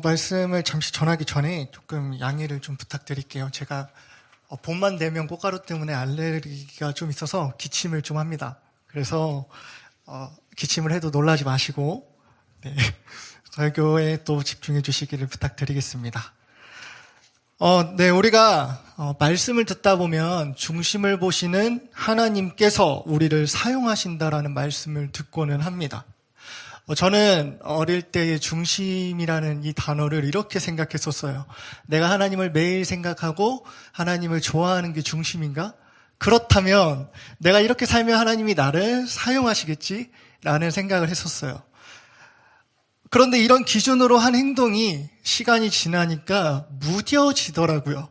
말씀을 잠시 전하기 전에 조금 양해를 좀 부탁드릴게요. 제가 봄만 되면 꽃가루 때문에 알레르기가 좀 있어서 기침을 좀 합니다. 그래서 기침을 해도 놀라지 마시고 설교에 또 집중해 주시기를 부탁드리겠습니다. 우리가 말씀을 듣다 보면 중심을 보시는 하나님께서 우리를 사용하신다라는 말씀을 듣고는 합니다. 저는 어릴 때의 중심이라는 이 단어를 이렇게 생각했었어요. 내가 하나님을 매일 생각하고 하나님을 좋아하는 게 중심인가? 그렇다면 내가 이렇게 살면 하나님이 나를 사용하시겠지라는 생각을 했었어요. 그런데 이런 기준으로 한 행동이 시간이 지나니까 무뎌지더라고요.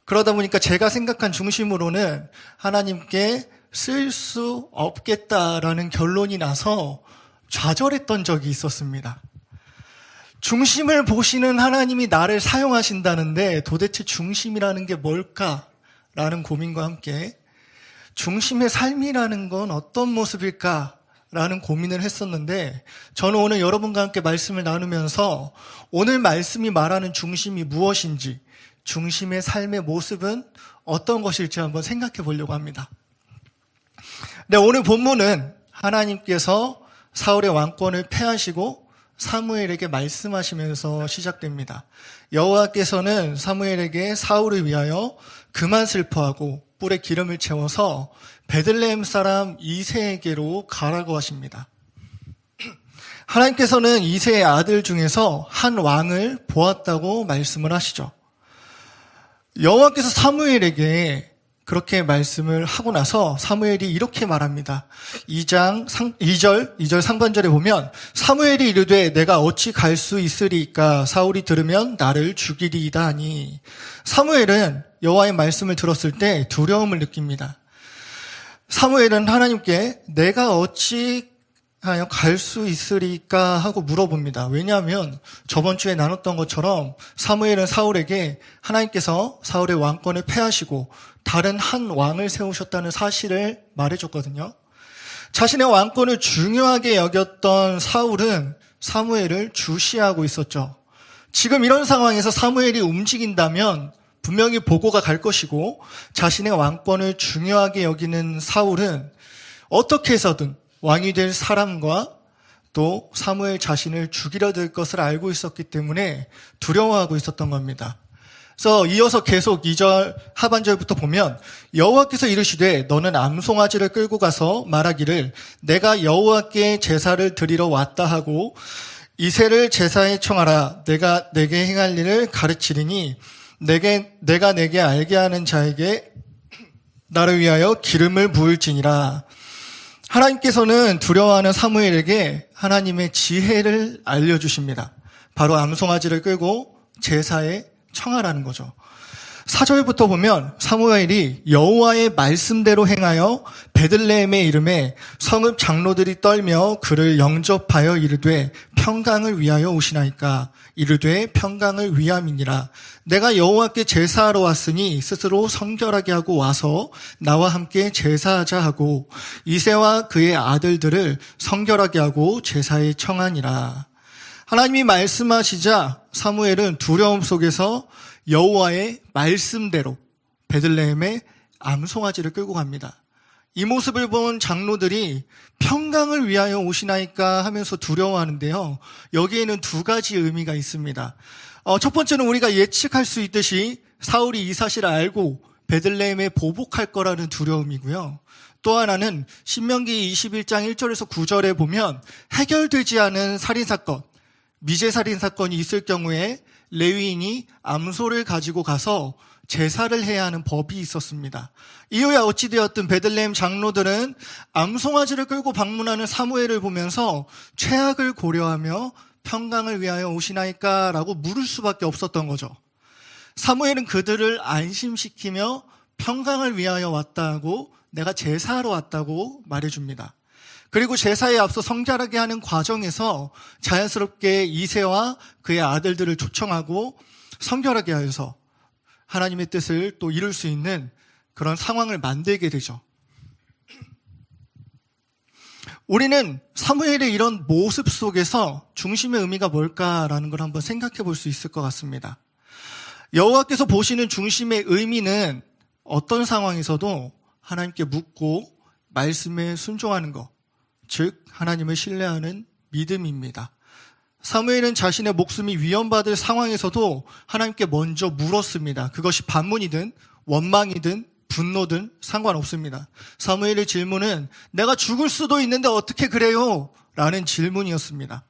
그러다 보니까 제가 생각한 중심으로는 하나님께 쓸 수 없겠다라는 결론이 나서 좌절했던 적이 있었습니다. 중심을 보시는 하나님이 나를 사용하신다는데 도대체 중심이라는 게 뭘까라는 고민과 함께 중심의 삶이라는 건 어떤 모습일까라는 고민을 했었는데, 저는 오늘 여러분과 함께 말씀을 나누면서 오늘 말씀이 말하는 중심이 무엇인지, 중심의 삶의 모습은 어떤 것일지 한번 생각해 보려고 합니다. 오늘 본문은 하나님께서 사울의 왕권을 패하시고 사무엘에게 말씀하시면서 시작됩니다. 여호와께서는 사무엘에게 사울을 위하여 그만 슬퍼하고 뿔에 기름을 채워서 베들레헴 사람 이새에게로 가라고 하십니다. 하나님께서는 이새의 아들 중에서 한 왕을 보았다고 말씀을 하시죠. 여호와께서 사무엘에게 그렇게 말씀을 하고 나서 사무엘이 이렇게 말합니다. 2절 상반절에 보면 사무엘이 이르되 내가 어찌 갈 수 있으리까? 사울이 들으면 나를 죽이리이다 하니, 사무엘은 여호와의 말씀을 들었을 때 두려움을 느낍니다. 사무엘은 하나님께 내가 어찌 하여 갈 수 있으리까 하고 물어봅니다. 왜냐하면 저번 주에 나눴던 것처럼 사무엘은 사울에게 하나님께서 사울의 왕권을 패하시고 다른 한 왕을 세우셨다는 사실을 말해줬거든요. 자신의 왕권을 중요하게 여겼던 사울은 사무엘을 주시하고 있었죠. 지금 이런 상황에서 사무엘이 움직인다면 분명히 보고가 갈 것이고, 자신의 왕권을 중요하게 여기는 사울은 어떻게 해서든 왕이 될 사람과 또 사무엘 자신을 죽이려 들 것을 알고 있었기 때문에 두려워하고 있었던 겁니다. 그래서 이어서 계속 2절 하반절부터 보면 여호와께서 이르시되 너는 암송아지를 끌고 가서 말하기를 내가 여호와께 제사를 드리러 왔다 하고 이새를 제사에 청하라. 내가 내게 행할 일을 가르치리니 내가 내게 알게 하는 자에게 나를 위하여 기름을 부을지니라. 하나님께서는 두려워하는 사무엘에게 하나님의 지혜를 알려주십니다. 바로 암송아지를 끌고 제사에 청하라는 거죠. 4절부터 보면 사무엘이 여호와의 말씀대로 행하여 베들레헴에 이르매 성읍 장로들이 떨며 그를 영접하여 이르되 평강을 위하여 오시나이까? 이르되 평강을 위함이니라. 내가 여호와께 제사하러 왔으니 스스로 성결하게 하고 와서 나와 함께 제사하자 하고 이새와 그의 아들들을 성결하게 하고 제사에 청하니라. 하나님이 말씀하시자 사무엘은 두려움 속에서 여호와의 말씀대로 베들레헴에 암송아지를 끌고 갑니다. 이 모습을 본 장로들이 평강을 위하여 오시나이까 하면서 두려워하는데요. 여기에는 두 가지 의미가 있습니다. 첫 번째는 우리가 예측할 수 있듯이 사울이 이 사실을 알고 베들레헴에 보복할 거라는 두려움이고요. 또 하나는 신명기 21장 1절에서 9절에 보면 해결되지 않은 살인사건, 미제살인사건이 있을 경우에 레위인이 암소를 가지고 가서 제사를 해야 하는 법이 있었습니다. 이후에 어찌되었든 베들레헴 장로들은 암송아지를 끌고 방문하는 사무엘을 보면서 최악을 고려하며 평강을 위하여 오시나이까? 라고 물을 수밖에 없었던 거죠. 사무엘은 그들을 안심시키며 평강을 위하여 왔다고, 내가 제사하러 왔다고 말해줍니다. 그리고 제사에 앞서 성결하게 하는 과정에서 자연스럽게 이새와 그의 아들들을 초청하고 성결하게 하여서 하나님의 뜻을 또 이룰 수 있는 그런 상황을 만들게 되죠. 우리는 사무엘의 이런 모습 속에서 중심의 의미가 뭘까라는 걸 한번 생각해 볼 수 있을 것 같습니다. 여호와께서 보시는 중심의 의미는 어떤 상황에서도 하나님께 묻고 말씀에 순종하는 것, 즉 하나님을 신뢰하는 믿음입니다. 사무엘은 자신의 목숨이 위험받을 상황에서도 하나님께 먼저 물었습니다. 그것이 반문이든 원망이든 분노든 상관없습니다. 사무엘의 질문은 내가 죽을 수도 있는데 어떻게 그래요? 라는 질문이었습니다.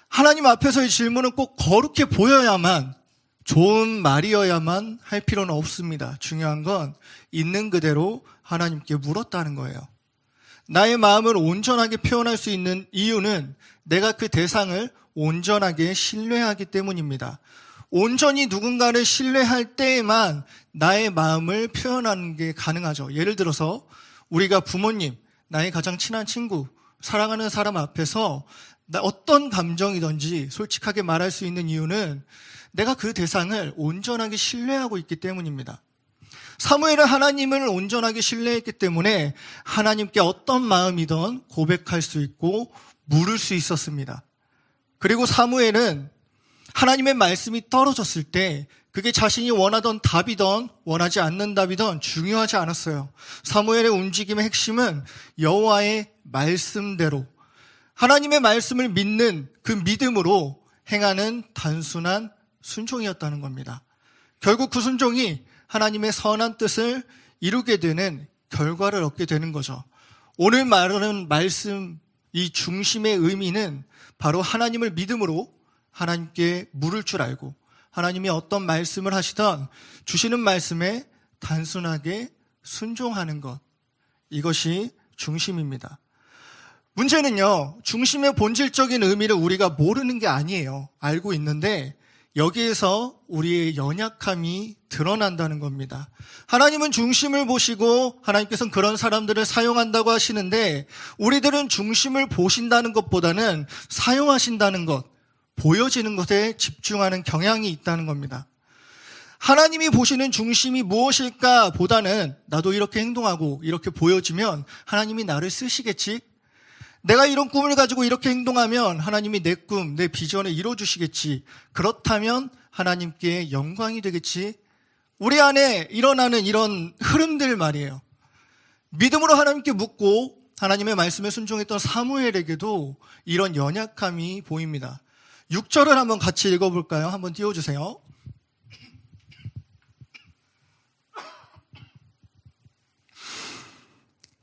하나님 앞에서의 질문은 꼭 거룩해 보여야만, 좋은 말이어야만 할 필요는 없습니다. 중요한 건 있는 그대로 하나님께 물었다는 거예요. 나의 마음을 온전하게 표현할 수 있는 이유는 내가 그 대상을 온전하게 신뢰하기 때문입니다. 온전히 누군가를 신뢰할 때에만 나의 마음을 표현하는 게 가능하죠. 예를 들어서 우리가 부모님, 나의 가장 친한 친구, 사랑하는 사람 앞에서 어떤 감정이든지 솔직하게 말할 수 있는 이유는 내가 그 대상을 온전하게 신뢰하고 있기 때문입니다. 사무엘은 하나님을 온전하게 신뢰했기 때문에 하나님께 어떤 마음이든 고백할 수 있고 물을 수 있었습니다. 그리고 사무엘은 하나님의 말씀이 떨어졌을 때 그게 자신이 원하던 답이든 원하지 않는 답이든 중요하지 않았어요. 사무엘의 움직임의 핵심은 여호와의 말씀대로 하나님의 말씀을 믿는 그 믿음으로 행하는 단순한 순종이었다는 겁니다. 결국 그 순종이 하나님의 선한 뜻을 이루게 되는 결과를 얻게 되는 거죠. 오늘 말하는 말씀, 이 중심의 의미는 바로 하나님을 믿음으로 하나님께 물을 줄 알고 하나님이 어떤 말씀을 하시던 주시는 말씀에 단순하게 순종하는 것, 이것이 중심입니다. 문제는요, 중심의 본질적인 의미를 우리가 모르는 게 아니에요. 알고 있는데 여기에서 우리의 연약함이 드러난다는 겁니다. 하나님은 중심을 보시고 하나님께서는 그런 사람들을 사용한다고 하시는데 우리들은 중심을 보신다는 것보다는 사용하신다는 것, 보여지는 것에 집중하는 경향이 있다는 겁니다. 하나님이 보시는 중심이 무엇일까 보다는 나도 이렇게 행동하고 이렇게 보여지면 하나님이 나를 쓰시겠지? 내가 이런 꿈을 가지고 이렇게 행동하면 하나님이 내 꿈, 내 비전을 이뤄주시겠지. 그렇다면 하나님께 영광이 되겠지. 우리 안에 일어나는 이런 흐름들 말이에요. 믿음으로 하나님께 묻고 하나님의 말씀에 순종했던 사무엘에게도 이런 연약함이 보입니다. 6절을 한번 같이 읽어볼까요? 한번 띄워주세요.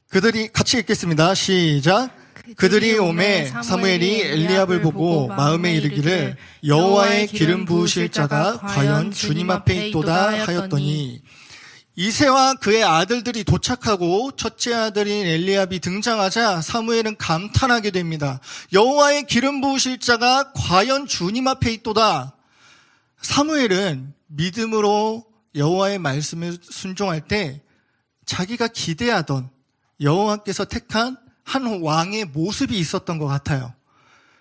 그들이 같이 읽겠습니다. 시작. 그들이 오매 사무엘이 엘리압을 보고 마음에 이르기를 여호와의 기름 부으실 자가 과연 주님 앞에 있도다 하였더니 이새와 그의 아들들이 도착하고 첫째 아들인 엘리압이 등장하자 사무엘은 감탄하게 됩니다. 여호와의 기름 부으실 자가 과연 주님 앞에 있도다. 사무엘은 믿음으로 여호와의 말씀을 순종할 때 자기가 기대하던 여호와께서 택한 한 왕의 모습이 있었던 것 같아요.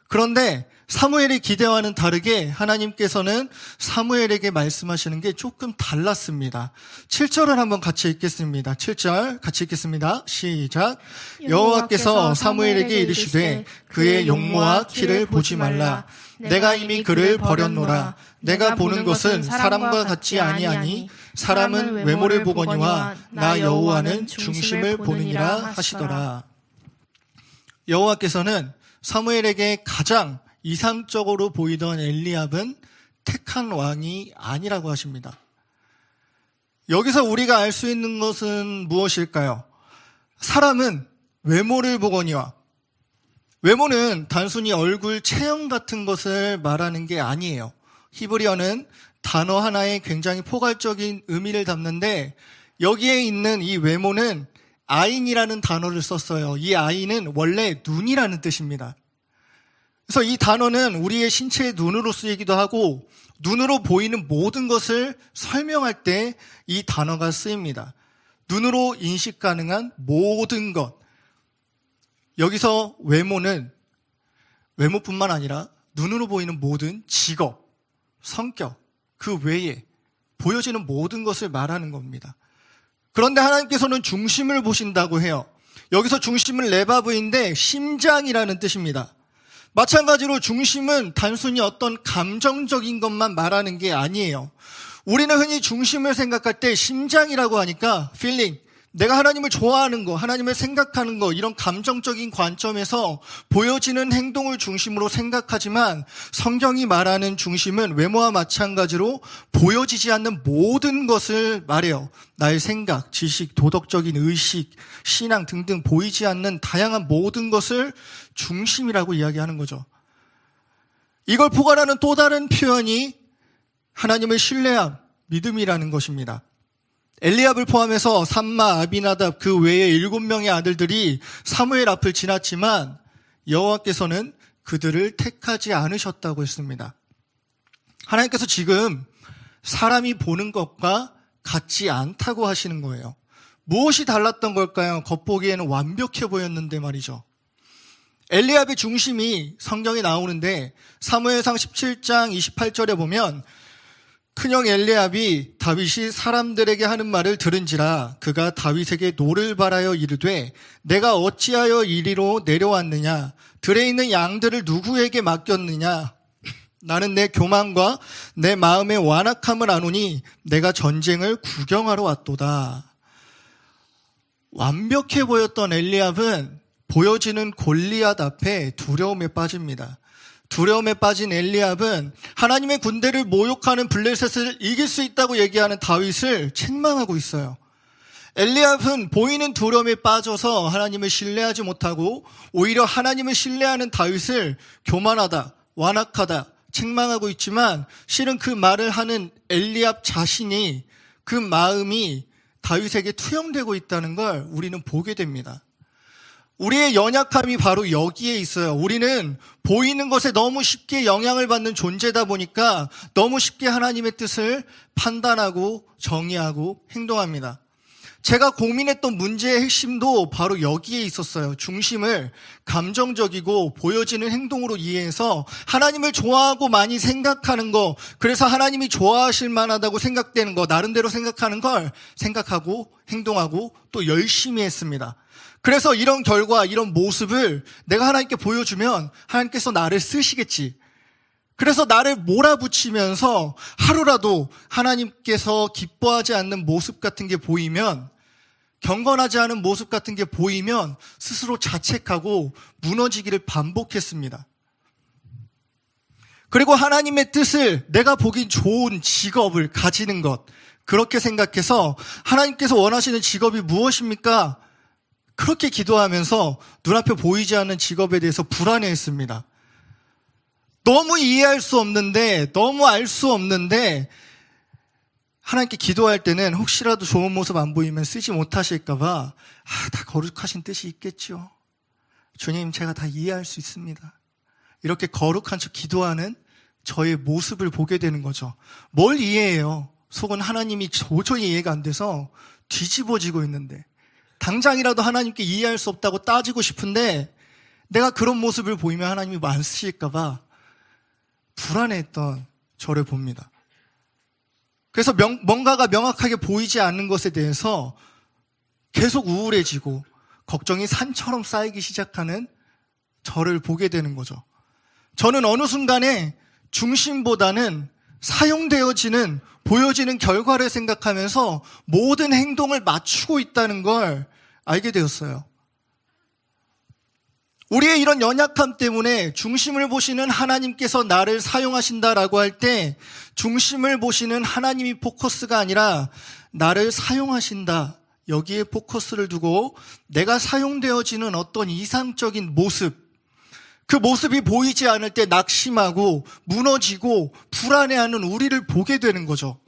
그런데 사무엘의 기대와는 다르게 하나님께서는 사무엘에게 말씀하시는 게 조금 달랐습니다. 7절을 한번 같이 읽겠습니다. 7절 같이 읽겠습니다. 시작. 여호와께서 사무엘에게 이르시되 그의 용모와 키를 보지 말라. 내가 이미 그를 버렸노라. 내가 보는 것은 사람과 같지 아니하니 사람은 외모를 보거니와 나 여호와는 중심을 보느니라 하시더라. 여호와께서는 사무엘에게 가장 이상적으로 보이던 엘리압은 택한 왕이 아니라고 하십니다. 여기서 우리가 알 수 있는 것은 무엇일까요? 사람은 외모를 보거니와, 외모는 단순히 얼굴 체형 같은 것을 말하는 게 아니에요. 히브리어는 단어 하나에 굉장히 포괄적인 의미를 담는데 여기에 있는 이 외모는 아인이라는 단어를 썼어요. 이 아인은 원래 눈이라는 뜻입니다. 그래서 이 단어는 우리의 신체의 눈으로 쓰이기도 하고 눈으로 보이는 모든 것을 설명할 때 이 단어가 쓰입니다. 눈으로 인식 가능한 모든 것. 여기서 외모는 외모뿐만 아니라 눈으로 보이는 모든 직업, 성격, 그 외에 보여지는 모든 것을 말하는 겁니다. 그런데 하나님께서는 중심을 보신다고 해요. 여기서 중심은 레바브인데 심장이라는 뜻입니다. 마찬가지로 중심은 단순히 어떤 감정적인 것만 말하는 게 아니에요. 우리는 흔히 중심을 생각할 때 심장이라고 하니까 feeling, 내가 하나님을 좋아하는 거, 하나님을 생각하는 거, 이런 감정적인 관점에서 보여지는 행동을 중심으로 생각하지만 성경이 말하는 중심은 외모와 마찬가지로 보여지지 않는 모든 것을 말해요. 나의 생각, 지식, 도덕적인 의식, 신앙 등등 보이지 않는 다양한 모든 것을 중심이라고 이야기하는 거죠. 이걸 포괄하는 또 다른 표현이 하나님을 신뢰함, 믿음이라는 것입니다. 엘리압을 포함해서 삼마, 아비나답 그 외에 7명의 아들들이 사무엘 앞을 지났지만 여호와께서는 그들을 택하지 않으셨다고 했습니다. 하나님께서 지금 사람이 보는 것과 같지 않다고 하시는 거예요. 무엇이 달랐던 걸까요? 겉보기에는 완벽해 보였는데 말이죠. 엘리압의 중심이 성경에 나오는데 사무엘상 17장 28절에 보면 큰형 엘리압이 다윗이 사람들에게 하는 말을 들은지라 그가 다윗에게 노를 바라여 이르되 내가 어찌하여 이리로 내려왔느냐 들에 있는 양들을 누구에게 맡겼느냐 나는 내 교만과 내 마음의 완악함을 아노니 내가 전쟁을 구경하러 왔도다. 완벽해 보였던 엘리압은 보여지는 골리앗 앞에 두려움에 빠집니다. 두려움에 빠진 엘리압은 하나님의 군대를 모욕하는 블레셋을 이길 수 있다고 얘기하는 다윗을 책망하고 있어요. 엘리압은 보이는 두려움에 빠져서 하나님을 신뢰하지 못하고 오히려 하나님을 신뢰하는 다윗을 교만하다, 완악하다, 책망하고 있지만 실은 그 말을 하는 엘리압 자신이 그 마음이 다윗에게 투영되고 있다는 걸 우리는 보게 됩니다. 우리의 연약함이 바로 여기에 있어요. 우리는 보이는 것에 너무 쉽게 영향을 받는 존재다 보니까 너무 쉽게 하나님의 뜻을 판단하고 정의하고 행동합니다. 제가 고민했던 문제의 핵심도 바로 여기에 있었어요. 중심을 감정적이고 보여지는 행동으로 이해해서 하나님을 좋아하고 많이 생각하는 거, 그래서 하나님이 좋아하실 만하다고 생각되는 거, 나름대로 생각하는 걸 생각하고 행동하고 또 열심히 했습니다. 그래서 이런 결과, 이런 모습을 내가 하나님께 보여주면 하나님께서 나를 쓰시겠지. 그래서 나를 몰아붙이면서 하루라도 하나님께서 기뻐하지 않는 모습 같은 게 보이면, 경건하지 않은 모습 같은 게 보이면 스스로 자책하고 무너지기를 반복했습니다. 그리고 하나님의 뜻을 내가 보기 좋은 직업을 가지는 것, 그렇게 생각해서 하나님께서 원하시는 직업이 무엇입니까? 그렇게 기도하면서 눈앞에 보이지 않는 직업에 대해서 불안해했습니다. 너무 이해할 수 없는데, 너무 알 수 없는데 하나님께 기도할 때는 혹시라도 좋은 모습 안 보이면 쓰지 못하실까 봐 다 거룩하신 뜻이 있겠죠. 주님, 제가 다 이해할 수 있습니다. 이렇게 거룩한 척 기도하는 저의 모습을 보게 되는 거죠. 뭘 이해해요? 속은 하나님이 도저히 이해가 안 돼서 뒤집어지고 있는데 당장이라도 하나님께 이해할 수 없다고 따지고 싶은데 내가 그런 모습을 보이면 하나님이 안 쓰실까 봐 불안해했던 저를 봅니다. 그래서 뭔가가 명확하게 보이지 않는 것에 대해서 계속 우울해지고 걱정이 산처럼 쌓이기 시작하는 저를 보게 되는 거죠. 저는 어느 순간에 중심보다는 사용되어지는, 보여지는 결과를 생각하면서 모든 행동을 맞추고 있다는 걸 알게 되었어요. 우리의 이런 연약함 때문에 중심을 보시는 하나님께서 나를 사용하신다라고 할 때 중심을 보시는 하나님이 포커스가 아니라 나를 사용하신다, 여기에 포커스를 두고 내가 사용되어지는 어떤 이상적인 모습, 그 모습이 보이지 않을 때 낙심하고 무너지고 불안해하는 우리를 보게 되는 거죠.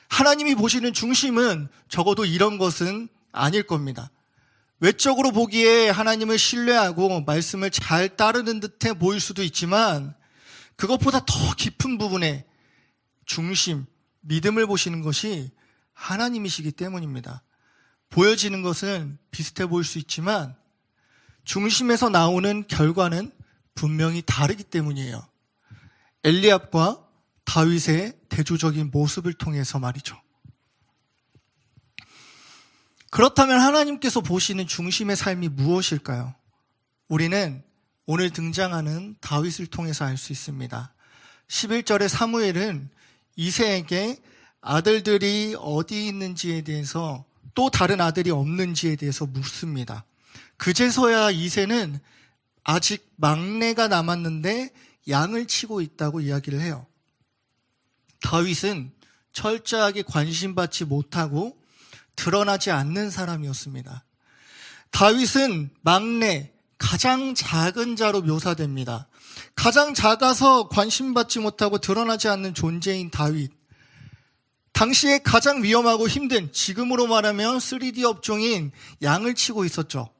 하나님이 보시는 중심은 적어도 이런 것은 아닐 겁니다. 외적으로 보기에 하나님을 신뢰하고 말씀을 잘 따르는 듯해 보일 수도 있지만 그것보다 더 깊은 부분에 중심, 믿음을 보시는 것이 하나님이시기 때문입니다. 보여지는 것은 비슷해 보일 수 있지만 중심에서 나오는 결과는 분명히 다르기 때문이에요. 엘리압과 다윗의 대조적인 모습을 통해서 말이죠. 그렇다면 하나님께서 보시는 중심의 삶이 무엇일까요? 우리는 오늘 등장하는 다윗을 통해서 알 수 있습니다. 11절의 사무엘은 이새에게 아들들이 어디 있는지에 대해서, 또 다른 아들이 없는지에 대해서 묻습니다. 그제서야 이새는 아직 막내가 남았는데 양을 치고 있다고 이야기를 해요. 다윗은 철저하게 관심받지 못하고 드러나지 않는 사람이었습니다. 다윗은 막내, 가장 작은 자로 묘사됩니다. 가장 작아서 관심받지 못하고 드러나지 않는 존재인 다윗. 당시에 가장 위험하고 힘든, 지금으로 말하면 3D 업종인 양을 치고 있었죠.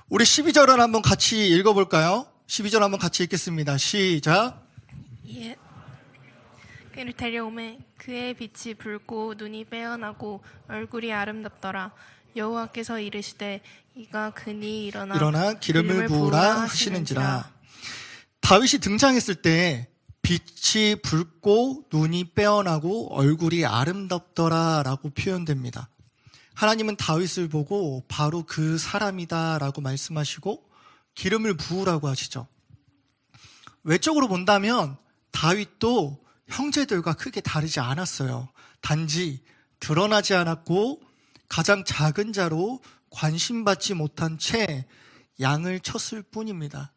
우리 12절을 한번 같이 읽어볼까요? 12절 한번 같이 읽겠습니다. 시작. 예. 그를 데려오매 그의 빛이 붉고 눈이 빼어나고 얼굴이 아름답더라. 여호와께서 이르시되 이가 그니 일어나 기름을 부으라 하시는지라. 다윗이 등장했을 때 빛이 붉고 눈이 빼어나고 얼굴이 아름답더라 라고 표현됩니다. 하나님은 다윗을 보고 바로 그 사람이다 라고 말씀하시고 기름을 부으라고 하시죠. 외적으로 본다면 다윗도 형제들과 크게 다르지 않았어요. 단지 드러나지 않았고 가장 작은 자로 관심받지 못한 채 양을 쳤을 뿐입니다.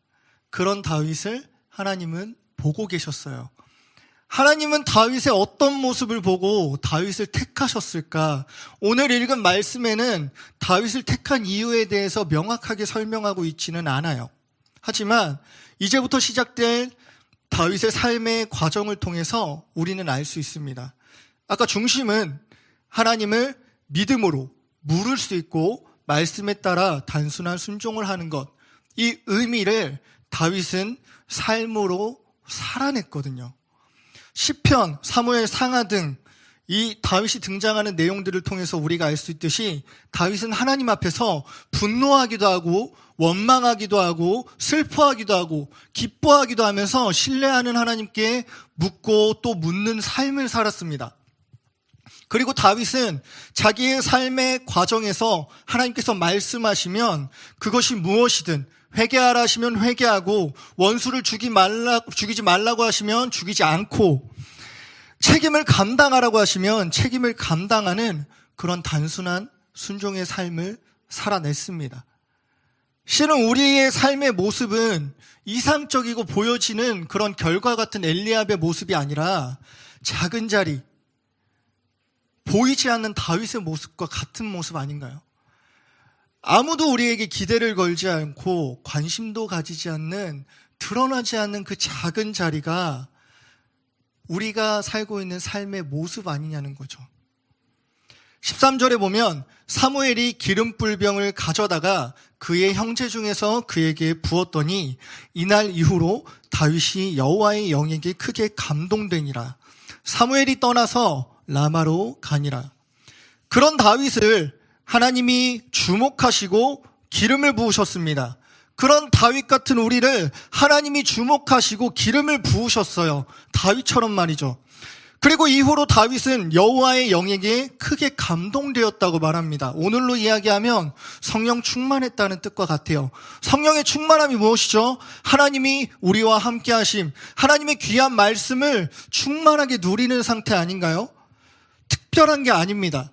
그런 다윗을 하나님은 보고 계셨어요. 하나님은 다윗의 어떤 모습을 보고 다윗을 택하셨을까? 오늘 읽은 말씀에는 다윗을 택한 이유에 대해서 명확하게 설명하고 있지는 않아요. 하지만 이제부터 시작될 다윗의 삶의 과정을 통해서 우리는 알 수 있습니다. 아까 중심은 하나님을 믿음으로 물을 수 있고 말씀에 따라 단순한 순종을 하는 것, 이 의미를 다윗은 삶으로 살아냈거든요. 시편, 사무엘 상하 등 이 다윗이 등장하는 내용들을 통해서 우리가 알 수 있듯이 다윗은 하나님 앞에서 분노하기도 하고 원망하기도 하고 슬퍼하기도 하고 기뻐하기도 하면서 신뢰하는 하나님께 묻고 또 묻는 삶을 살았습니다. 그리고 다윗은 자기의 삶의 과정에서 하나님께서 말씀하시면 그것이 무엇이든 회개하라 하시면 회개하고 원수를 죽이지 말라고 하시면 죽이지 않고 책임을 감당하라고 하시면 책임을 감당하는 그런 단순한 순종의 삶을 살아냈습니다. 실은 우리의 삶의 모습은 이상적이고 보여지는 그런 결과 같은 엘리압의 모습이 아니라 작은 자리, 보이지 않는 다윗의 모습과 같은 모습 아닌가요? 아무도 우리에게 기대를 걸지 않고 관심도 가지지 않는, 드러나지 않는 그 작은 자리가 우리가 살고 있는 삶의 모습 아니냐는 거죠. 13절에 보면 사무엘이 기름불병을 가져다가 그의 형제 중에서 그에게 부었더니 이날 이후로 다윗이 여호와의 영에게 크게 감동되니라. 사무엘이 떠나서 라마로 가니라. 그런 다윗을 하나님이 주목하시고 기름을 부으셨습니다. 그런 다윗 같은 우리를 하나님이 주목하시고 기름을 부으셨어요. 다윗처럼 말이죠. 그리고 이후로 다윗은 여호와의 영에게 크게 감동되었다고 말합니다. 오늘로 이야기하면 성령 충만했다는 뜻과 같아요. 성령의 충만함이 무엇이죠? 하나님이 우리와 함께 하심, 하나님의 귀한 말씀을 충만하게 누리는 상태 아닌가요? 특별한 게 아닙니다.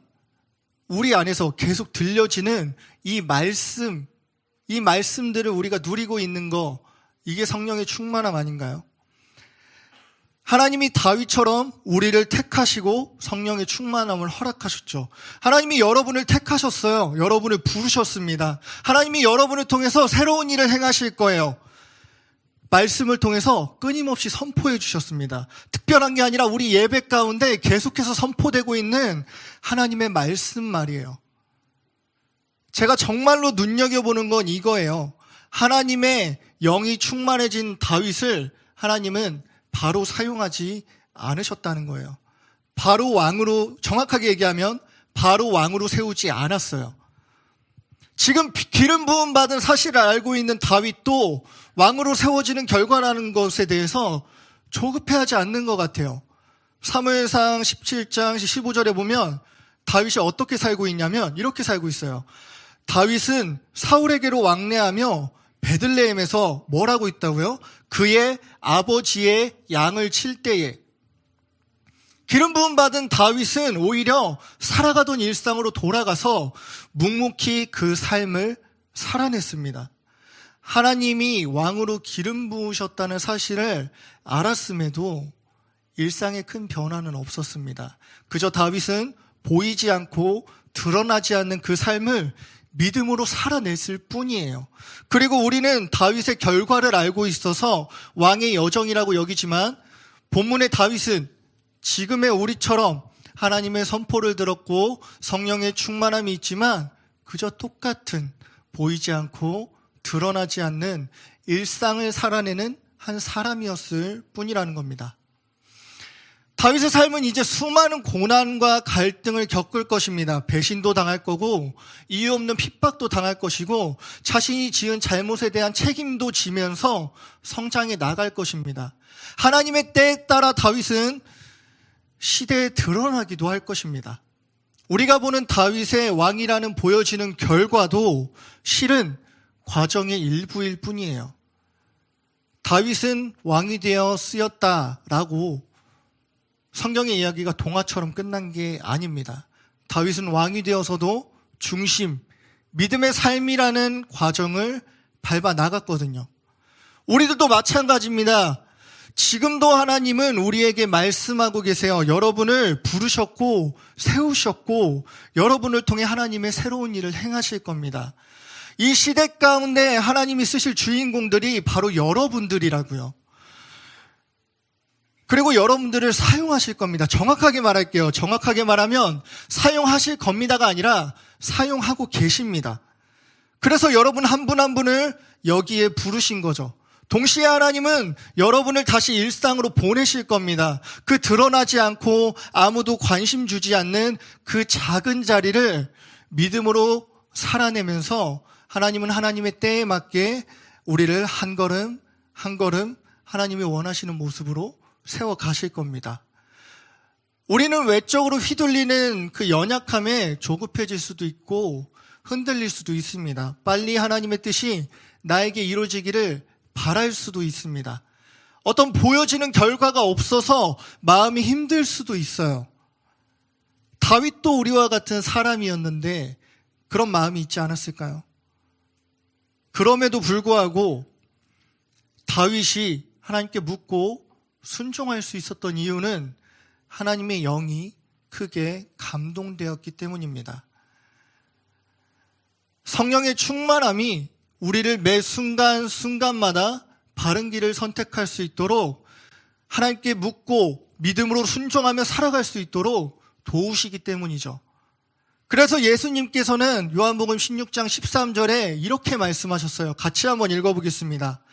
우리 안에서 계속 들려지는 이 말씀들을 우리가 누리고 있는 거, 이게 성령의 충만함 아닌가요? 하나님이 다윗처럼 우리를 택하시고 성령의 충만함을 허락하셨죠. 하나님이 여러분을 택하셨어요. 여러분을 부르셨습니다. 하나님이 여러분을 통해서 새로운 일을 행하실 거예요. 말씀을 통해서 끊임없이 선포해 주셨습니다. 특별한 게 아니라 우리 예배 가운데 계속해서 선포되고 있는 하나님의 말씀 말이에요. 제가 정말로 눈여겨보는 건 이거예요. 하나님의 영이 충만해진 다윗을 하나님은 바로 사용하지 않으셨다는 거예요. 바로 왕으로, 정확하게 얘기하면 바로 왕으로 세우지 않았어요. 지금 기름 부음 받은 사실을 알고 있는 다윗도 왕으로 세워지는 결과라는 것에 대해서 조급해하지 않는 것 같아요. 사무엘상 17장 15절에 보면 다윗이 어떻게 살고 있냐면 이렇게 살고 있어요. 다윗은 사울에게로 왕래하며 베들레헴에서 뭘 하고 있다고요? 그의 아버지의 양을 칠 때에. 기름 부음 받은 다윗은 오히려 살아가던 일상으로 돌아가서 묵묵히 그 삶을 살아냈습니다. 하나님이 왕으로 기름 부으셨다는 사실을 알았음에도 일상에 큰 변화는 없었습니다. 그저 다윗은 보이지 않고 드러나지 않는 그 삶을 믿음으로 살아냈을 뿐이에요. 그리고 우리는 다윗의 결과를 알고 있어서 왕의 여정이라고 여기지만 본문의 다윗은 지금의 우리처럼 하나님의 선포를 들었고 성령의 충만함이 있지만 그저 똑같은 보이지 않고 드러나지 않는 일상을 살아내는 한 사람이었을 뿐이라는 겁니다. 다윗의 삶은 이제 수많은 고난과 갈등을 겪을 것입니다. 배신도 당할 거고 이유 없는 핍박도 당할 것이고 자신이 지은 잘못에 대한 책임도 지면서 성장해 나갈 것입니다. 하나님의 때에 따라 다윗은 시대에 드러나기도 할 것입니다. 우리가 보는 다윗의 왕이라는 보여지는 결과도 실은 과정의 일부일 뿐이에요. 다윗은 왕이 되어 쓰였다라고 성경의 이야기가 동화처럼 끝난 게 아닙니다. 다윗은 왕이 되어서도 중심, 믿음의 삶이라는 과정을 밟아 나갔거든요. 우리들도 마찬가지입니다. 지금도 하나님은 우리에게 말씀하고 계세요. 여러분을 부르셨고 세우셨고 여러분을 통해 하나님의 새로운 일을 행하실 겁니다. 이 시대 가운데 하나님이 쓰실 주인공들이 바로 여러분들이라고요. 그리고 여러분들을 사용하실 겁니다. 정확하게 말할게요. 정확하게 말하면 사용하실 겁니다가 아니라 사용하고 계십니다. 그래서 여러분 한 분 한 분을 여기에 부르신 거죠. 동시에 하나님은 여러분을 다시 일상으로 보내실 겁니다. 그 드러나지 않고 아무도 관심 주지 않는 그 작은 자리를 믿음으로 살아내면서 하나님은 하나님의 때에 맞게 우리를 한 걸음 한 걸음 하나님이 원하시는 모습으로 세워 가실 겁니다. 우리는 외적으로 휘둘리는 그 연약함에 조급해질 수도 있고 흔들릴 수도 있습니다. 빨리 하나님의 뜻이 나에게 이루어지기를 바랄 수도 있습니다. 어떤 보여지는 결과가 없어서 마음이 힘들 수도 있어요. 다윗도 우리와 같은 사람이었는데 그런 마음이 있지 않았을까요? 그럼에도 불구하고 다윗이 하나님께 묻고 순종할 수 있었던 이유는 하나님의 영이 크게 감동되었기 때문입니다. 성령의 충만함이 우리를 매 순간순간마다 바른 길을 선택할 수 있도록 하나님께 묻고 믿음으로 순종하며 살아갈 수 있도록 도우시기 때문이죠. 그래서 예수님께서는 요한복음 16장 13절에 이렇게 말씀하셨어요. 같이 한번 읽어보겠습니다.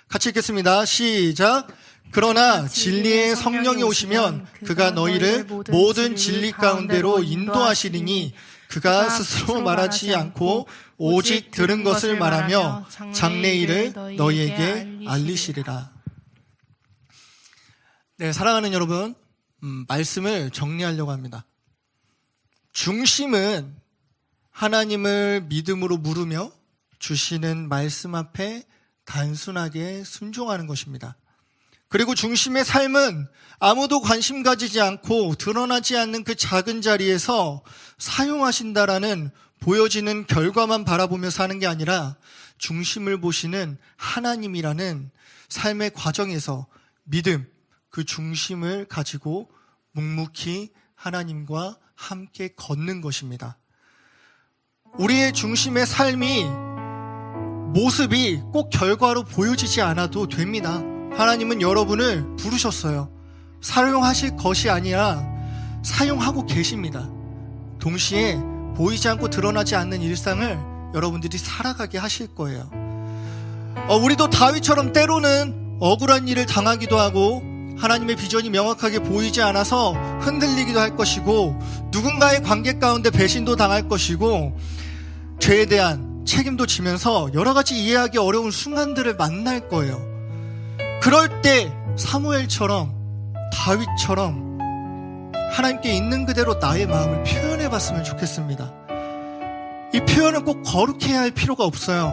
같이 읽겠습니다. 시작. 그러나 진리의 성령이 오시면 그가 너희를 모든 진리 가운데로 인도하시리니 그가 스스로 말하지 않고 오직 들은 것을 말하며 장래일을 너희에게 알리시리라. 네, 사랑하는 여러분, 말씀을 정리하려고 합니다. 중심은 하나님을 믿음으로 물으며 주시는 말씀 앞에 단순하게 순종하는 것입니다. 그리고 중심의 삶은 아무도 관심 가지지 않고 드러나지 않는 그 작은 자리에서 사용하신다라는 보여지는 결과만 바라보며 사는 게 아니라 중심을 보시는 하나님이라는 삶의 과정에서 믿음, 그 중심을 가지고 묵묵히 하나님과 함께 걷는 것입니다. 우리의 중심의 삶이 모습이 꼭 결과로 보여지지 않아도 됩니다. 하나님은 여러분을 부르셨어요. 사용하실 것이 아니라 사용하고 계십니다. 동시에 보이지 않고 드러나지 않는 일상을 여러분들이 살아가게 하실 거예요. 우리도 다윗처럼 때로는 억울한 일을 당하기도 하고 하나님의 비전이 명확하게 보이지 않아서 흔들리기도 할 것이고 누군가의 관계 가운데 배신도 당할 것이고 죄에 대한 책임도 지면서 여러 가지 이해하기 어려운 순간들을 만날 거예요. 그럴 때 사무엘처럼 다윗처럼 하나님께 있는 그대로 나의 마음을 표현해 살아갔으면 좋겠습니다. 이 표현은 꼭 거룩해야 할 필요가 없어요.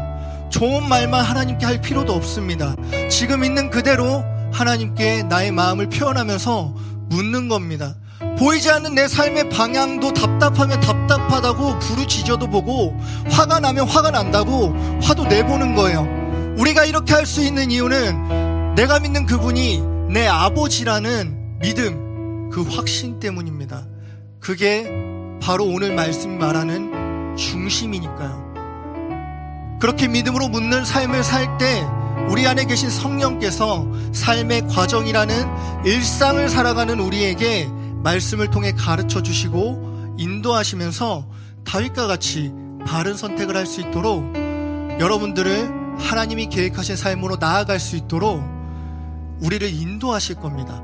좋은 말만 하나님께 할 필요도 없습니다. 지금 있는 그대로 하나님께 나의 마음을 표현하면서 묻는 겁니다. 보이지 않는 내 삶의 방향도 답답하면 답답하다고 부르짖어도 보고, 화가 나면 화가 난다고 화도 내보는 거예요. 우리가 이렇게 할 수 있는 이유는 내가 믿는 그분이 내 아버지라는 믿음, 그 확신 때문입니다. 그게 바로 오늘 말씀이 말하는 중심이니까요. 그렇게 믿음으로 묻는 삶을 살 때 우리 안에 계신 성령께서 삶의 과정이라는 일상을 살아가는 우리에게 말씀을 통해 가르쳐 주시고 인도하시면서 다윗과 같이 바른 선택을 할 수 있도록, 여러분들을 하나님이 계획하신 삶으로 나아갈 수 있도록 우리를 인도하실 겁니다.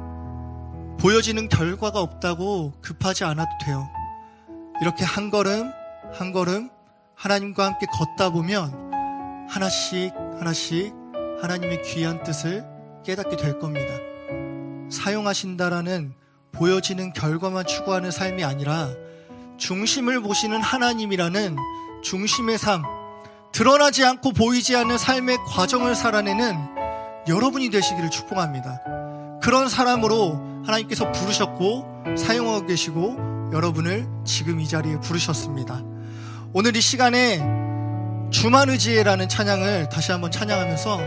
보여지는 결과가 없다고 급하지 않아도 돼요. 이렇게 한 걸음 한 걸음 하나님과 함께 걷다 보면 하나씩 하나씩 하나님의 귀한 뜻을 깨닫게 될 겁니다. 사용하신다라는 보여지는 결과만 추구하는 삶이 아니라 중심을 보시는 하나님이라는 중심의 삶, 드러나지 않고 보이지 않는 삶의 과정을 살아내는 여러분이 되시기를 축복합니다. 그런 사람으로 하나님께서 부르셨고 사용하고 계시고 여러분을 지금 이 자리에 부르셨습니다. 오늘 이 시간에 주만 의지해라는 찬양을 다시 한번 찬양하면서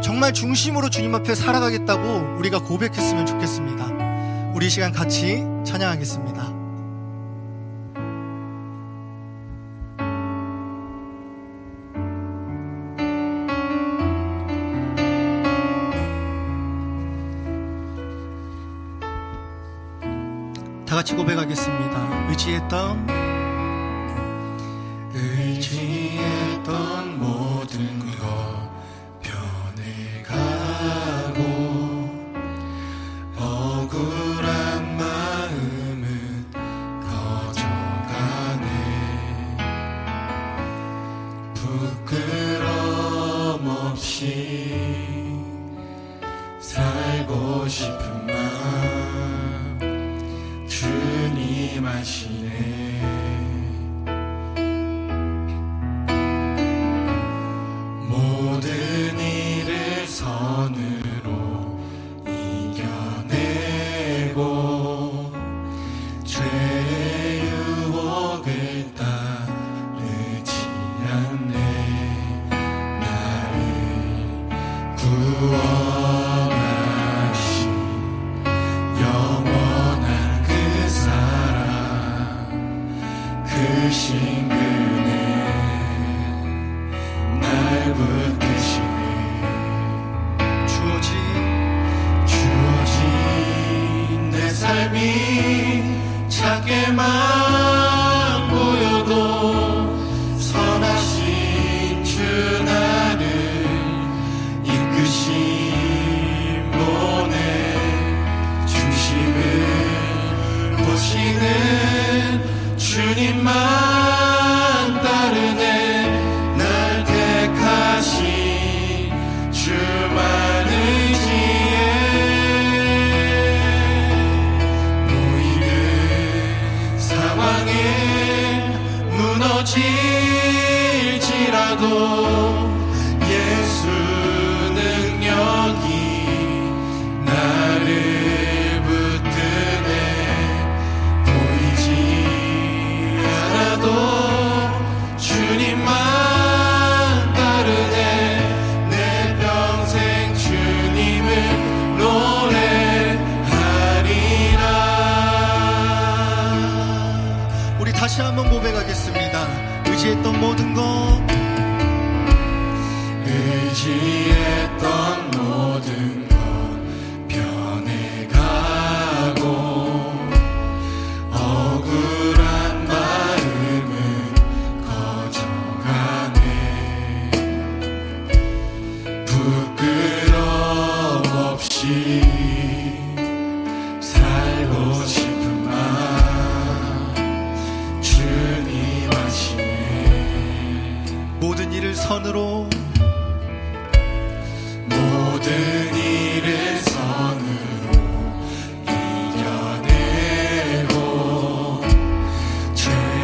정말 중심으로 주님 앞에 살아가겠다고 우리가 고백했으면 좋겠습니다. 우리 이 시간 같이 찬양하겠습니다. 다 같이 고백하겠습니다. 의지했던 모든 것 변해가고 억울한 마음은 커져가네. 부끄럼 없이 살고 싶은 마음 주님 아시네. 모든 일을 선으로 이겨내고 죄의 유혹을 따르지 않네. 나를 구원하신 영원한 그 사랑, 그 신근에 날 붙드시네. 주어진 내 삶이 작게만 보여도 선하신 주 나를 이끄신 분의 중심을 보시는 주님만 따르네. 날 택하신 주만 의지해. 모이는 상황에 무너질지라도 예수 능력이 나를 붙드네. 보이지 않아도 주님만 따르네. 내 평생 주님을 노래하리라. 우리 다시 한번 고백하겠습니다. 의지했던 모든 것, 의지했던 모든 것 변해가고 억울한 마음은 커져가네. 부끄럼 없이 살고 싶은 마음 주님 아시네. 모든 일을 선으로 모든 일을 선으로 이겨내고 죄의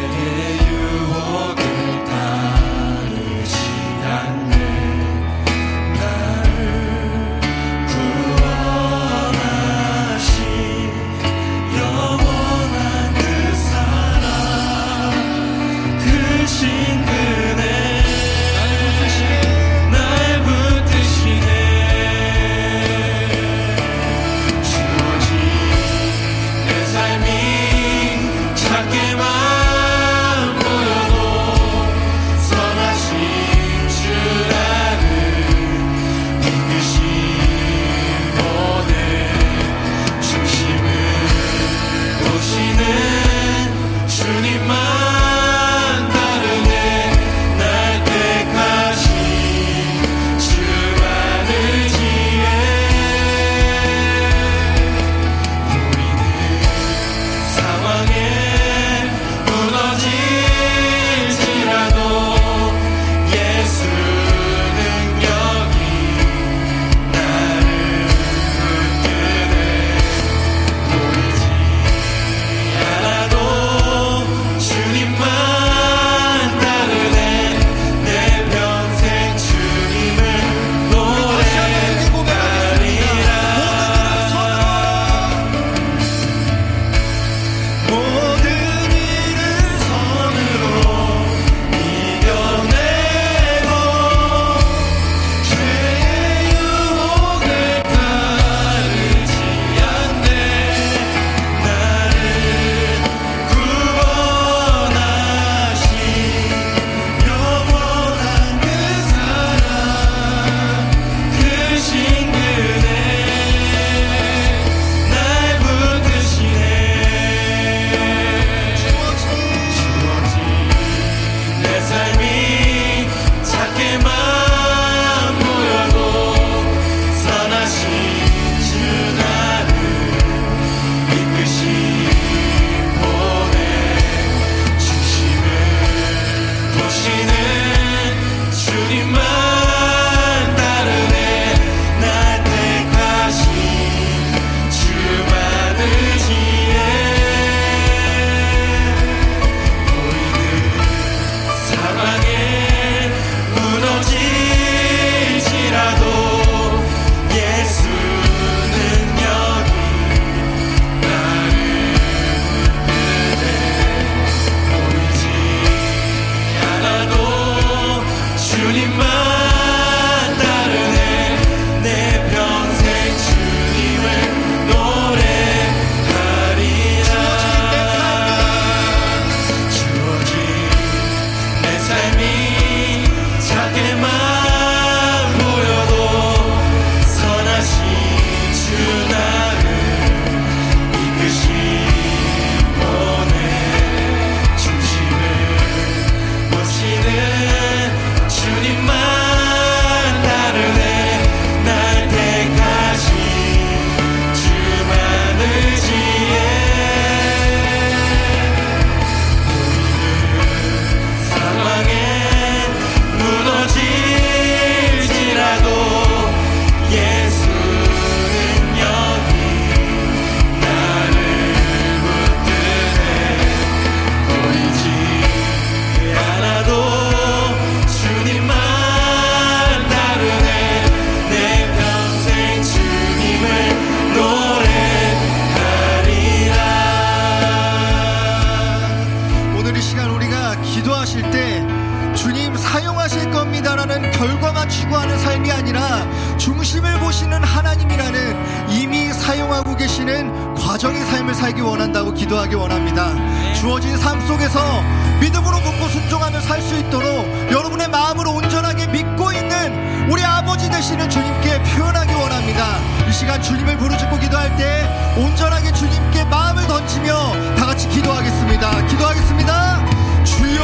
시간 우리가 기도하실 때 주님 사용하실 겁니다라는 결과만 추구하는 삶이 아니라 중심을 보시는 하나님이라는 이미 사용하고 계시는 과정의 삶을 살기 원한다고 기도하기 원합니다. 주어진 삶 속에서 믿음으로 걷고 순종하며 살 수 있도록 여러분의 마음으로 온전하게 믿고 있는 우리 아버지 되시는 주님께 표현하기 원합니다. 이 시간 주님을 부르짖고 기도할 때 온전하게 주님께 마음을 던지며 다 같이 기도하겠습니다. 기도하겠습니다. 주여,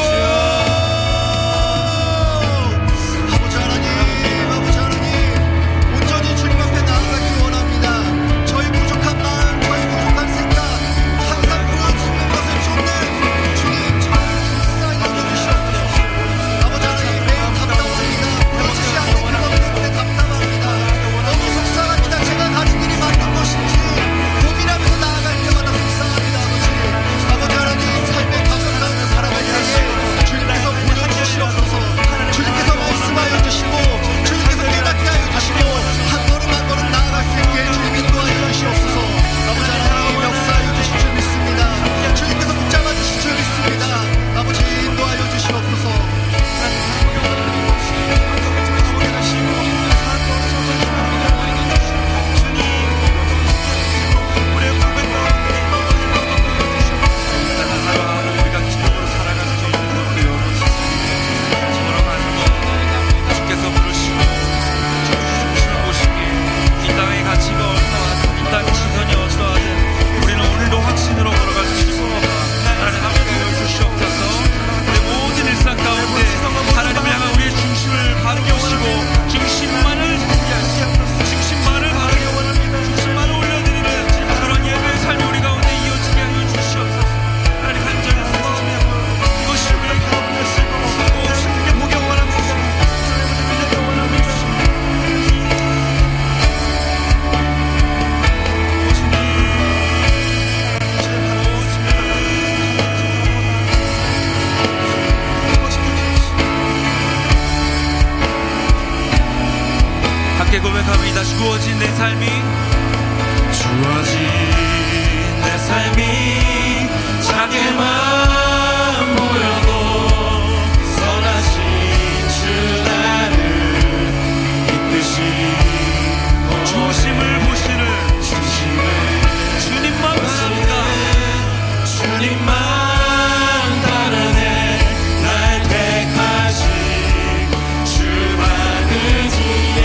아버지 하나님, 온전히 주님 앞에 나아가기 원합니다. 저희 부족한 마음, 저희 부족한 생각, 항상 보여지는 것을 쫓는 주님, 저를 불쌍히 여겨주시옵소서. 아버지 하나님, 매일 답답합니다. 보여지지 않는 그것 때문에 답답합니다. 너무 속상합니다. 제가 가는 길이 맞는 것인지 고민하면서 나아갈 때마다 속상합니다. 아버지 하나님, 삶의 과정 가운데 살아갈 때에 주님께서 보여주시옵소서. 주님께서 말씀하여 주시고 주님께서 깨닫게 하여 주시고 한 걸음 한 걸음 나아갈 수 있게 주님 인도하여 주시옵소서. 아버지 하나님, 역사하여 주실 줄 믿습니다. 주님께서 붙잡아 주실 줄 믿습니다. 아버지 인도하여 주시옵소서. 우리가 기도로 살아갈 수 있는 주께서 부르시고 주님을 보시기에 이 땅의 가치가 어떠하든 이 땅의 시선이 어떠하든 우리는 오늘도 확신으로 걸어갈 수 있고 하나님 함께하여 주시옵소서. 우리 모든 일상 가운데 하나님을 향한 우리의 중심을 바르게 오시고 중심만을 바르게 원합니다. 중심만을 올려드리는 그런 예배의 삶이 우리 가운데 이어지게 하여 주시옵소서. 하나님 간절히 소망하며 이것이 우리의 기도였으고 주님께 보기 원합니다. 함께 고백합니다. 주어진 내 삶이 작게만 보여도 선하신 주 나를 이끄시고 중심을 보시는 주님만 바랍니다. 주님만 따르네. 날 택하신 주 많으시에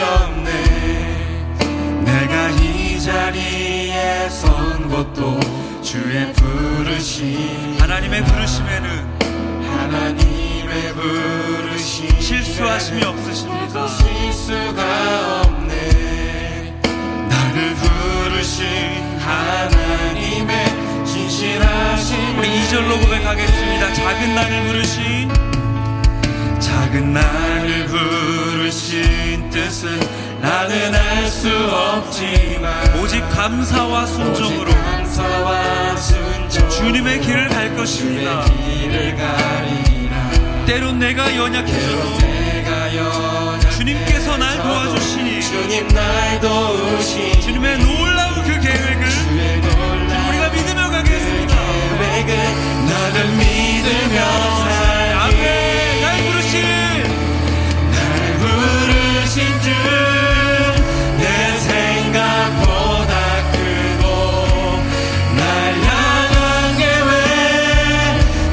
없네. 내가 이 자리에 선 것도 주의 부르심. 하나님의 부르심에는 실수하심이 없으십니다. 실수가 없네. 나를 부르신 하나님의 진실하심. 우리 2절로 고백하겠습니다. 작은 나를 부르신, 작은 나를 부르신 뜻은 나는 알 수 없지만 오직 감사와 순종으로 주님의 길을 갈 것입니다. 길을 가리라. 때론 내가 연약해져도 주님께서 날 도와주시니 주님 날 도우시니 주님의 놀라운 그 계획을 우리가 믿으며 가겠습니다. 계획을 나는 믿으며 살리. 아멘. 날 부르신 주 내 생각보다 크고 날 향한 계획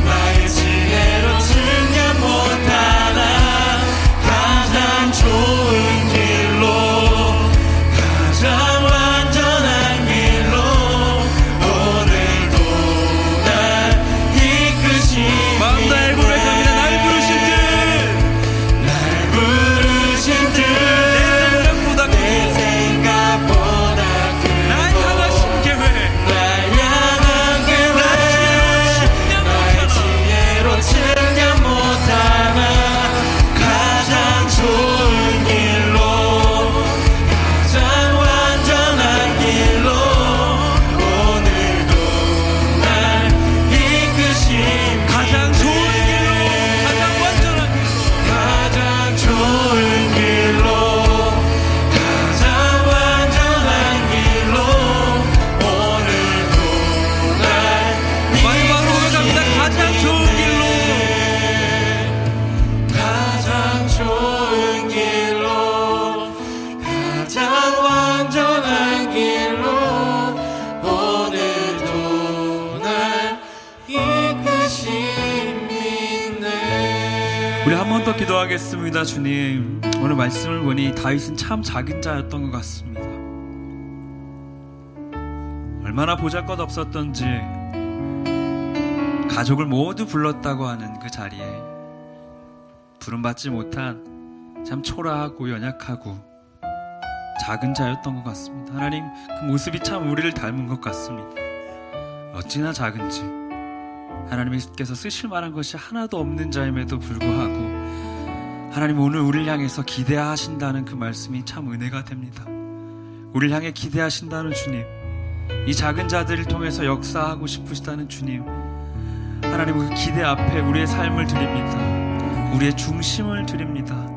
나의 지혜로 측량 못하나 가장 좋은 길로 가장 완전한 길로 오늘도 날 이끄시. 마음 다해 고백합니다. 날 부르신 듯, 날 부르신 듯 내 생각보다 크고 날 향하신 계획, 날 향한 계획 나의 지혜로 측량 못하나 가장 좋은 길로 가장 완전한 길로 오늘도 날 이끄심. 가장 좋은 길로, 가장 완전한 길로 가장 좋은 길로 가장 완전한 길로 오늘도 날 마지막으로 고백합니다. 가장 좋은 길로, 가장 좋은 길로 가장 완전한 길로 오늘도 날 이끄심 믿네. 우리 한 번 더 기도하겠습니다. 주님, 오늘 말씀을 보니 다윗은 참 작은 자였던 것 같습니다. 얼마나 보잘것없었던지 가족을 모두 불렀다고 하는 그 자리에 부름받지 못한 참 초라하고 연약하고 작은 자였던 것 같습니다. 하나님, 그 모습이 참 우리를 닮은 것 같습니다. 어찌나 작은지 하나님께서 쓰실 만한 것이 하나도 없는 자임에도 불구하고 하나님, 오늘 우리를 향해서 기대하신다는 그 말씀이 참 은혜가 됩니다. 우리를 향해 기대하신다는 주님, 이 작은 자들을 통해서 역사하고 싶으시다는 주님, 하나님, 그 기대 앞에 우리의 삶을 드립니다. 우리의 중심을 드립니다.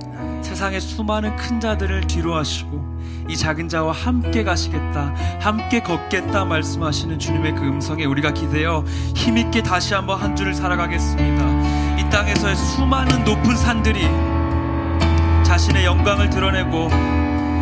세상의 수많은 큰 자들을 뒤로 하시고 이 작은 자와 함께 가시겠다, 함께 걷겠다 말씀하시는 주님의 그 음성에 우리가 기대어 힘있게 다시 한번 한 주를 살아가겠습니다. 이 땅에서의 수많은 높은 산들이 자신의 영광을 드러내고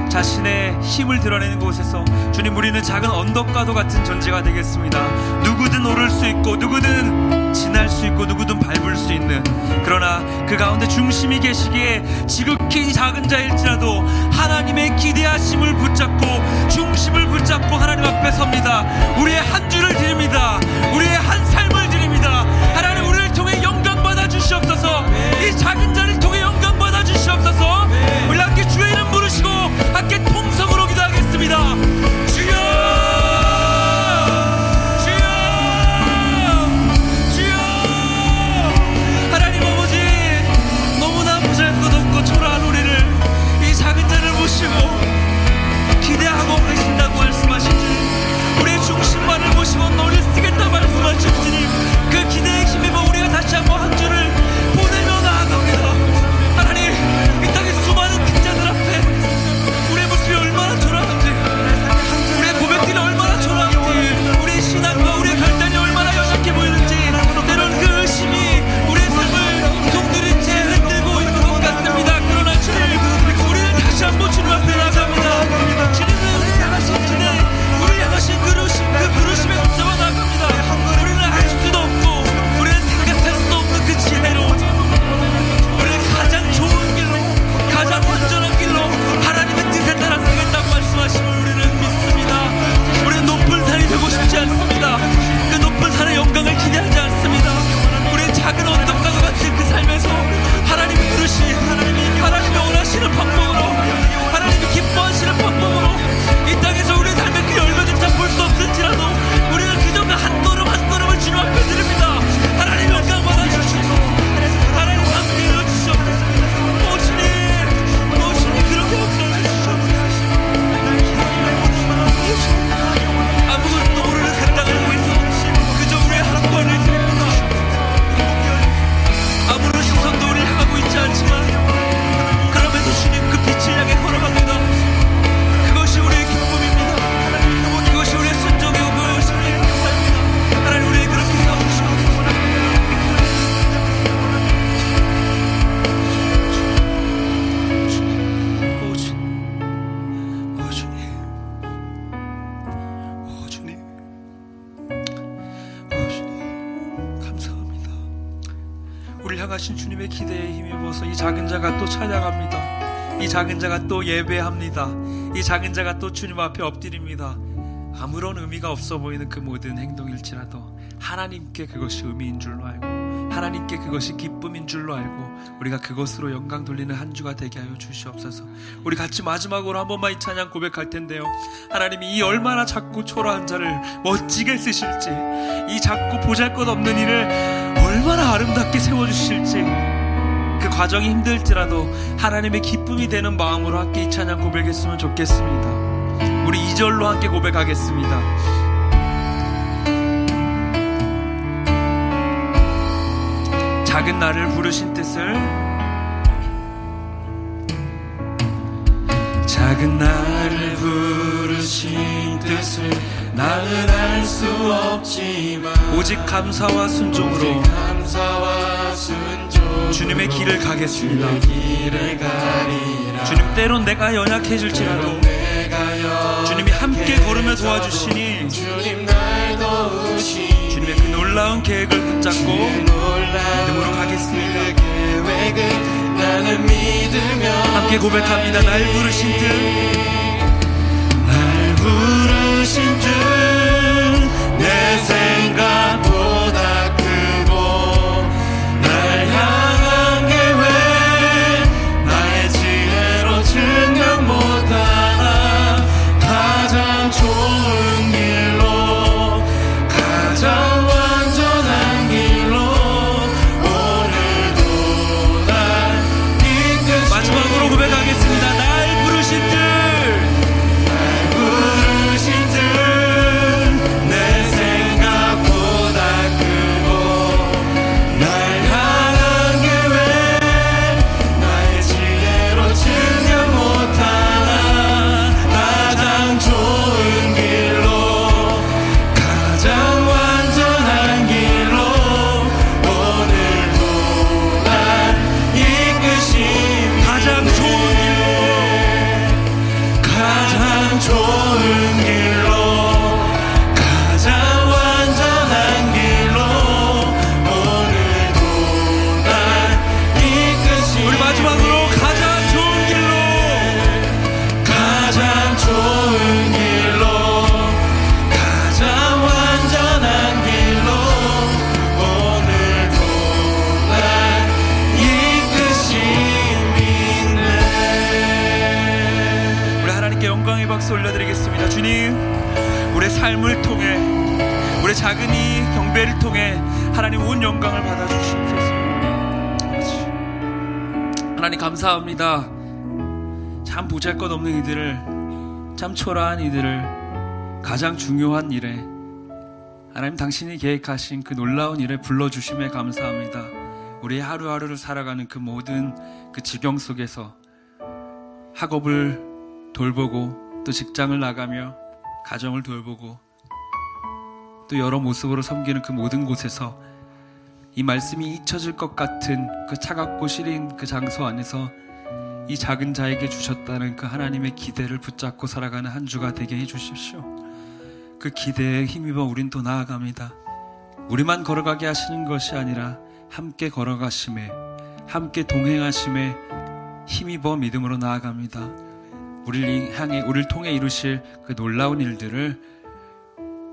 자신의 힘을 드러내는 곳에서 주님, 우리는 작은 언덕과도 같은 존재가 되겠습니다. 누구든 오를 수 있고 누구든 지날 수 있고 누구든 밟을 수 있는, 그러나 그 가운데 중심이 계시기에 지극히 작은 자일지라도 하나님의 기대하심을 붙잡고 중심을 붙잡고 하나님 앞에 섭니다. 우리의 한 주를 드립니다. 우리의 한 삶을 드립니다. 하나님, 우리를 통해 영광 받아 주시옵소서. 이 작은 자를 통해 영광 받아 주시옵소서. 우리 함께 주의 이름 부르시고 함께 통성으로 기도하겠습니다. 주여, 주여, 주여. 하나님 아버지, 너무나 보잘것없고 초라한 우리를, 이 작은 자를 허락하신 주님의 기대에 힘입어서 이 작은 자가 또 찬양합니다. 이 작은 자가 또 예배합니다. 이 작은 자가 또 주님 앞에 엎드립니다. 아무런 의미가 없어 보이는 그 모든 행동일지라도 하나님께 그것이 의미인 줄로 알고, 하나님께 그것이 기쁨인 줄로 알고, 우리가 그것으로 영광 돌리는 한 주가 되게 하여 주시옵소서. 우리 같이 마지막으로 한 번만 이 찬양 고백할 텐데요, 하나님이 이 얼마나 작고 초라한 자를 멋지게 쓰실지, 이 작고 보잘것없는 일을 얼마나 아름답게 세워주실지, 그 과정이 힘들지라도 하나님의 기쁨이 되는 마음으로 함께 이 찬양 고백했으면 좋겠습니다. 우리 2절로 함께 고백하겠습니다. 작은 나를 부르신 뜻을, 작은 나를 부르신 뜻을 나는 알 수 없지만 오직 감사와 순종으로 감사와 순종 주님의 길을 가겠습니다. 길을 가리라. 주님, 때론 내가 연약해질지라도 주님이 함께 걸으며 도와주시니 주님 날 도우시니 주님의 그 놀라운 계획을 붙잡고 믿음으로 가겠습니다. 계획을 나는 믿으며 함께 고백합니다. 날 부르신 뜻, 날 부르신 뜻 내 생각보다 크고 날 향한 계획 나의 지혜로 증명 못하나 가장 좋은 길로 가장 완전한 길로 오늘도 날 이끄시니 마지막으로 고백하겠습니다. 날 부르신 뜻, 부르신 뜻 내 생각보다 크고 날 향한 계획 나의 지혜로 증명 못하나 가장 좋은 길로 가장 완전한 길로 오늘도 날 이끄시니 가장 좋은 길로, 가장 좋은 길로 가장 완전한 길로 오늘도 날 이끄시니 우리 마지막으로 가장 좋은 길로, 가장 좋은 길로 가장 완전한 길로 오늘도 날 이끄시네. 우리 하나님께 영광의 박수 올려드리겠습니다. 주님, 우리의 삶을 통해, 우리의 작은 이 경배를 통해 하나님 온 영광을 받아주시옵소서. 하나님 감사합니다. 참 보잘것없는 이들을, 참 초라한 이들을 가장 중요한 일에, 하나님 당신이 계획하신 그 놀라운 일에 불러주심에 감사합니다. 우리의 하루하루를 살아가는 그 모든 그 지경 속에서 학업을 돌보고, 또 직장을 나가며 가정을 돌보고, 또 여러 모습으로 섬기는 그 모든 곳에서 이 말씀이 잊혀질 것 같은 그 차갑고 시린 그 장소 안에서 이 작은 자에게 주셨다는 그 하나님의 기대를 붙잡고 살아가는 한 주가 되게 해주십시오. 그 기대에 힘입어 우린 또 나아갑니다. 우리만 걸어가게 하시는 것이 아니라 함께 걸어가심에, 함께 동행하심에 힘입어 믿음으로 나아갑니다. 우리를 향해, 우리를 통해 이루실 그 놀라운 일들을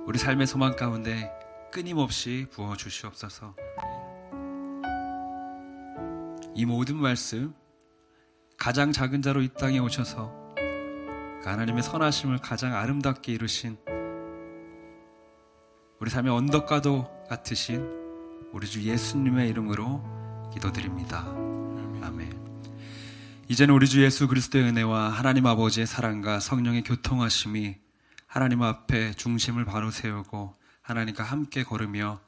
우리 삶의 소망 가운데 끊임없이 부어 주시옵소서. 이 모든 말씀, 가장 작은 자로 이 땅에 오셔서 그 하나님의 선하심을 가장 아름답게 이루신, 우리 삶의 언덕가도 같으신 우리 주 예수님의 이름으로 기도드립니다. 아멘. 이제는 우리 주 예수 그리스도의 은혜와 하나님 아버지의 사랑과 성령의 교통하심이 하나님 앞에 중심을 바로 세우고 하나님과 함께 걸으며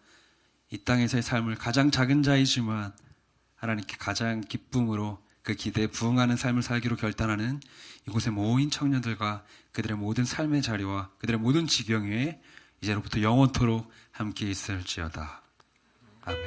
이 땅에서의 삶을 가장 작은 자이지만 하나님께 가장 기쁨으로 그 기대에 부응하는 삶을 살기로 결단하는 이곳에 모인 청년들과 그들의 모든 삶의 자리와 그들의 모든 지경 위에 이제로부터 영원토록 함께 있을지어다. 아멘.